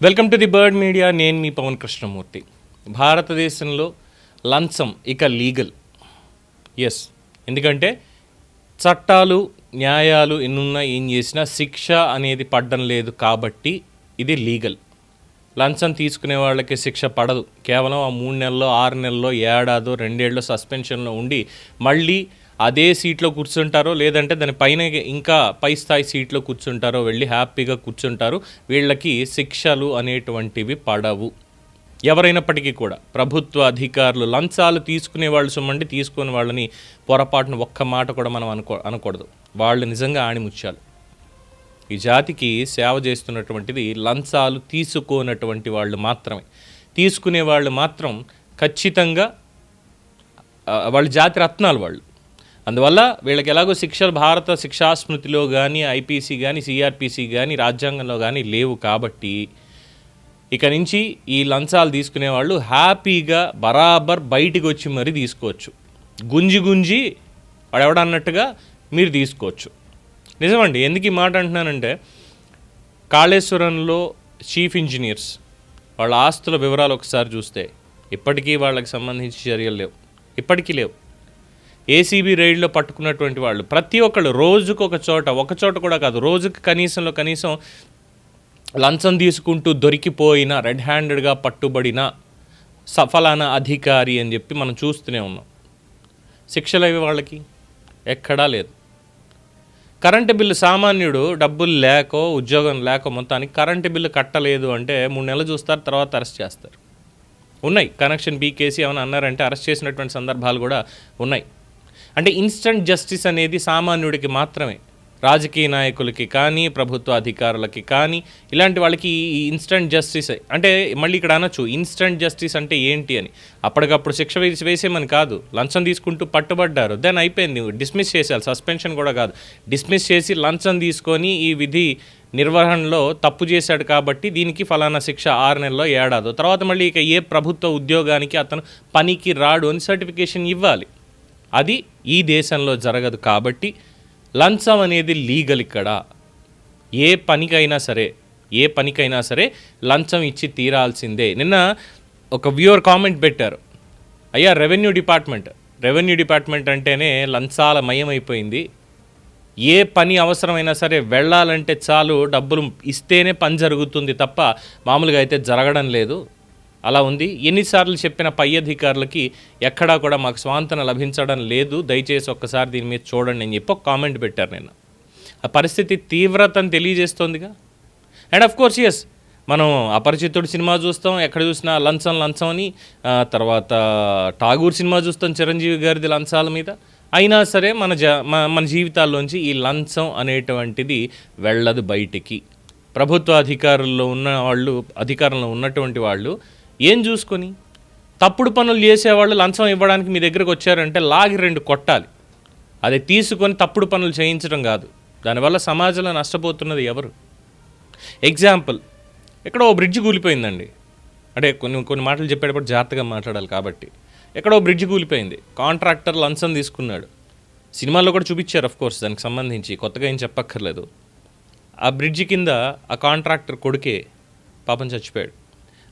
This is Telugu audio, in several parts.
Welcome to the bird media. నేను మీ పవన్ కృష్ణమూర్తి. భారతదేశంలో లంచం ఇక లీగల్. ఎస్, ఎందుకంటే చట్టాలు న్యాయాలు ఎన్నున్నా ఏం చేసినా శిక్ష అనేది పడడం లేదు కాబట్టి ఇది లీగల్. లంచం తీసుకునే వాళ్ళకి శిక్ష పడదు. కేవలం ఆ 3 నెలల్లో 6 నెలల్లో ఏడాదో 2 ఏళ్ళలో సస్పెన్షన్లో ఉండి మళ్ళీ అదే సీట్లో కూర్చుంటారో లేదంటే దాని పైన ఇంకా పై స్థాయి సీట్లో కూర్చుంటారో వెళ్ళి హ్యాపీగా కూర్చుంటారు. వీళ్ళకి శిక్షలు అనేటువంటివి పడవు. ఎవరైనప్పటికీ కూడా ప్రభుత్వ అధికారులు లంచాలు తీసుకునే వాళ్ళు సొమ్మండి, తీసుకునే వాళ్ళని పొరపాటున ఒక్క మాట కూడా మనం అనకూడదు. వాళ్ళు నిజంగా ఆణిముత్యాలు. ఈ జాతికి సేవ చేస్తున్నటువంటిది లంచాలు తీసుకోనటువంటి వాళ్ళు మాత్రమే. తీసుకునే వాళ్ళు మాత్రం ఖచ్చితంగా వాళ్ళ జాతి రత్నాలు వాళ్ళు. అందువల్ల వీళ్ళకి ఎలాగో శిక్షలు భారత శిక్షాస్మృతిలో కానీ ఐపీసీ కానీ సిఆర్పిసి కానీ రాజ్యాంగంలో కానీ లేవు కాబట్టి ఇక నుంచి ఈ లంచాలు తీసుకునే వాళ్ళు హ్యాపీగా బరాబర్ బయటికి వచ్చి మరీ తీసుకోవచ్చు. గుంజి వాడు ఎవడన్నట్టుగా మీరు తీసుకోవచ్చు. నిజమండి. ఎందుకు ఈ మాట అంటున్నానంటే కాళేశ్వరంలో చీఫ్ ఇంజనీర్స్ వాళ్ళ ఆస్తుల వివరాలు ఒకసారి చూస్తే ఇప్పటికీ వాళ్ళకి సంబంధించి చర్యలు లేవు. ఇప్పటికీ లేవు. ఏసీబీ రైడ్లో పట్టుకున్నటువంటి వాళ్ళు ప్రతి ఒక్కళ్ళు రోజుకు ఒక చోట కూడా కాదు, రోజుకి కనీసం లంచం తీసుకుంటూ దొరికిపోయిన రెడ్ హ్యాండెడ్గా పట్టుబడిన సఫలాన అధికారి అని చెప్పి మనం చూస్తూనే ఉన్నాం. శిక్షలు అవి వాళ్ళకి ఎక్కడా లేదు. కరెంటు బిల్లు సామాన్యుడు డబ్బులు లేకో ఉద్యోగం లేకో మొత్తానికి కరెంటు బిల్లు కట్టలేదు అంటే 3 నెలలు చూస్తారు, తర్వాత అరెస్ట్ చేస్తారు. ఉన్నాయి కనెక్షన్ పీకేసి ఏమైనా అన్నారంటే అరెస్ట్ చేసినటువంటి సందర్భాలు కూడా ఉన్నాయి. అంటే ఇన్స్టంట్ జస్టిస్ అనేది సామాన్యుడికి మాత్రమే. రాజకీయ నాయకులకి కానీ ప్రభుత్వ అధికారులకి కానీ ఇలాంటి వాళ్ళకి ఈ ఇన్స్టంట్ జస్టిస్ అంటే మళ్ళీ ఇక్కడ అనొచ్చు ఇన్స్టంట్ జస్టిస్ అంటే ఏంటి అని. అప్పటికప్పుడు శిక్ష వేసేమని కాదు. లంచం తీసుకుంటూ పట్టుబడ్డారు, దెన్ అయిపోయింది, డిస్మిస్ చేసేయాలి. సస్పెన్షన్ కూడా కాదు, డిస్మిస్ చేసి లంచం తీసుకొని ఈ విధి నిర్వహణలో తప్పు చేశాడు కాబట్టి దీనికి ఫలానా శిక్ష 6 నెలల్లో ఏడాదో, తర్వాత మళ్ళీ ఇక ఏ ప్రభుత్వ ఉద్యోగానికి అతను పనికి రాడు అని సర్టిఫికేషన్ ఇవ్వాలి. అది ఈ దేశంలో జరగదు కాబట్టి లంచం అనేది లీగల్. ఇక్కడ ఏ పనికైనా సరే లంచం ఇచ్చి తీరాల్సిందే. నిన్న ఒక వ్యూవర్ కామెంట్ పెట్టారు, అయ్యా రెవెన్యూ డిపార్ట్మెంట్ అంటేనే లంచాల మయమైపోయింది. ఏ పని అవసరమైనా సరే వెళ్ళాలంటే చాలు డబ్బులు ఇస్తేనే పని జరుగుతుంది తప్ప మామూలుగా అయితే జరగడం లేదు. అలా ఉంది. ఎన్నిసార్లు చెప్పిన పై అధికారులకి ఎక్కడా కూడా మాకు స్వాంతన లభించడం లేదు, దయచేసి ఒక్కసారి దీని మీద చూడండి అని చెప్పి ఒక కామెంట్ పెట్టారు నిన్న. ఆ పరిస్థితి తీవ్రతను తెలియజేస్తోందిగా. అండ్ ఆఫ్ కోర్స్ ఎస్, మనం అపరిచితుడు సినిమా చూస్తాం, ఎక్కడ చూసినా లంచం అని. తర్వాత ఠాగూర్ సినిమా చూస్తాం చిరంజీవి గారిది లంచాల మీద. అయినా సరే మన జీవితాల్లోంచి ఈ లంచం అనేటువంటిది వెళ్ళదు బయటికి. ప్రభుత్వ అధికారంలో ఉన్నటువంటి వాళ్ళు ఏం చూసుకొని తప్పుడు పనులు చేసేవాళ్ళు లంచం ఇవ్వడానికి మీ దగ్గరకు వచ్చారంటే లాగి 2 కొట్టాలి. అది తీసుకొని తప్పుడు పనులు చేయించడం కాదు. దానివల్ల సమాజంలో నష్టపోతున్నది ఎవరు? ఎగ్జాంపుల్, ఎక్కడో బ్రిడ్జ్ కూలిపోయిందండి. అంటే కొన్ని మాటలు చెప్పేటప్పుడు జాగ్రత్తగా మాట్లాడాలి కాబట్టి. ఎక్కడో బ్రిడ్జ్ కూలిపోయింది, కాంట్రాక్టర్ లంచం తీసుకున్నాడు. సినిమాల్లో కూడా చూపించారు ఆఫ్ కోర్స్, దానికి సంబంధించి కొత్తగా ఏం చెప్పక్కర్లేదు. ఆ బ్రిడ్జి కింద ఆ కాంట్రాక్టర్ కొడుకే పాపం చచ్చిపోయాడు.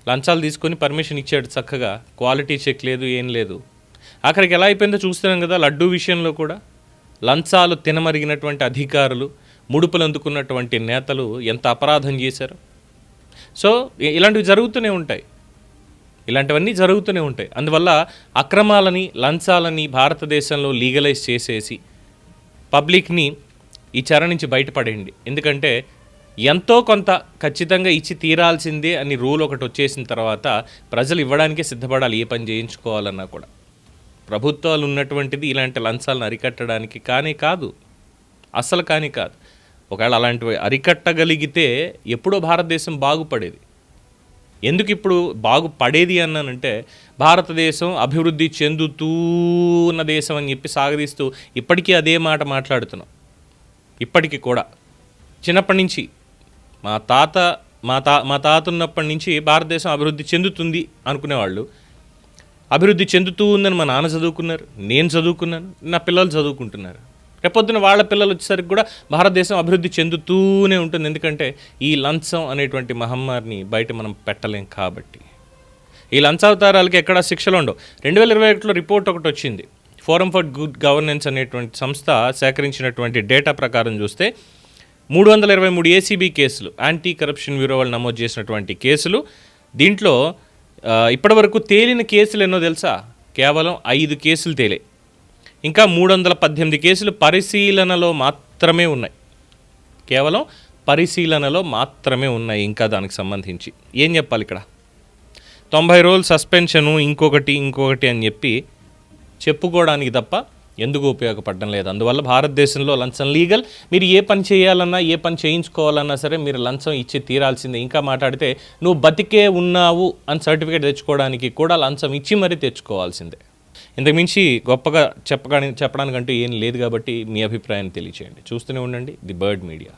లంచాలు తీసుకొని పర్మిషన్ ఇచ్చాడు చక్కగా, క్వాలిటీ చెక్ లేదు, ఏం లేదు. ఆఖరికి ఎలా అయిపోయిందో చూస్తున్నాం కదా. లడ్డూ విషయంలో కూడా లంచాలు తినమరిగినటువంటి అధికారులు, ముడుపులు అందుకున్నటువంటి నేతలు ఎంత అపరాధం చేశారు. సో ఇలాంటివన్నీ జరుగుతూనే ఉంటాయి. అందువల్ల అక్రమాలని లంచాలని భారతదేశంలో లీగలైజ్ చేసేసి పబ్లిక్ని ఈ చెర నుంచి బయటపడేయండి. ఎందుకంటే ఎంతో కొంత ఖచ్చితంగా ఇచ్చి తీరాల్సిందే అని రూల్ ఒకటి వచ్చేసిన తర్వాత ప్రజలు ఇవ్వడానికే సిద్ధపడాలి. ఏ పని చేయించుకోవాలన్నా కూడా ప్రభుత్వాలు ఉన్నటువంటిది ఇలాంటి లంచాలను అరికట్టడానికి అసలు కాదు. ఒకవేళ అలాంటివి అరికట్టగలిగితే ఎప్పుడో భారతదేశం బాగుపడేది. ఎందుకు ఇప్పుడు బాగుపడేది అన్నానంటే భారతదేశం అభివృద్ధి చెందుతూ ఉన్న దేశం అని చెప్పి సాగదీస్తూ ఇప్పటికీ అదే మాట మాట్లాడుతున్నాం. ఇప్పటికీ కూడా చిన్నప్పటి నుంచి మా తాత ఉన్నప్పటి నుంచి భారతదేశం అభివృద్ధి చెందుతుంది అనుకునేవాళ్ళు. అభివృద్ధి చెందుతూ ఉందని మా నాన్న చదువుకున్నారు, నేను చదువుకున్నాను, నా పిల్లలు చదువుకుంటున్నారు. రేపొద్దున వాళ్ళ పిల్లలు వచ్చేసరికి కూడా భారతదేశం అభివృద్ధి చెందుతూనే ఉంటుంది. ఎందుకంటే ఈ లంచం అనేటువంటి మహమ్మారిని బయట మనం పెట్టలేం కాబట్టి. ఈ లంచావతారాలకి ఎక్కడా శిక్షలు ఉండవు. 2021లో రిపోర్ట్ ఒకటి వచ్చింది. ఫోరం ఫర్ గుడ్ గవర్నెన్స్ అనేటువంటి సంస్థ సేకరించినటువంటి డేటా ప్రకారం చూస్తే 323 ఏసీబీ కేసులు, యాంటీ కరప్షన్ బ్యూరో వాళ్ళు నమోదు చేసినటువంటి కేసులు. దీంట్లో ఇప్పటివరకు తేలిన కేసులు ఎన్నో తెలుసా? కేవలం 5 కేసులు తేలాయి. ఇంకా 318 కేసులు పరిశీలనలో మాత్రమే ఉన్నాయి. కేవలం పరిశీలనలో మాత్రమే ఉన్నాయి ఇంకా దానికి సంబంధించి. ఏం చెప్పాలి ఇక్కడ? 90 రోజులు సస్పెన్షను, ఇంకొకటి అని చెప్పి చెప్పుకోవడానికి తప్ప ఎందుకు ఉపయోగపడడం లేదు. అందువల్ల భారతదేశంలో లంచం లీగల్. మీరు ఏ పని చేయాలన్నా, ఏ పని చేయించుకోవాలన్నా సరే మీరు లంచం ఇచ్చి తీరాల్సిందే. ఇంకా మాట్లాడితే నువ్వు బతికే ఉన్నావు అని సర్టిఫికేట్ తెచ్చుకోవడానికి కూడా లంచం ఇచ్చి మరీ తెచ్చుకోవాల్సిందే. ఇంతకుమించి గొప్పగా చెప్పడానికంటూ ఏం లేదు కాబట్టి మీ అభిప్రాయాన్ని తెలియచేయండి. చూస్తూనే ఉండండి ది బర్డ్ మీడియా.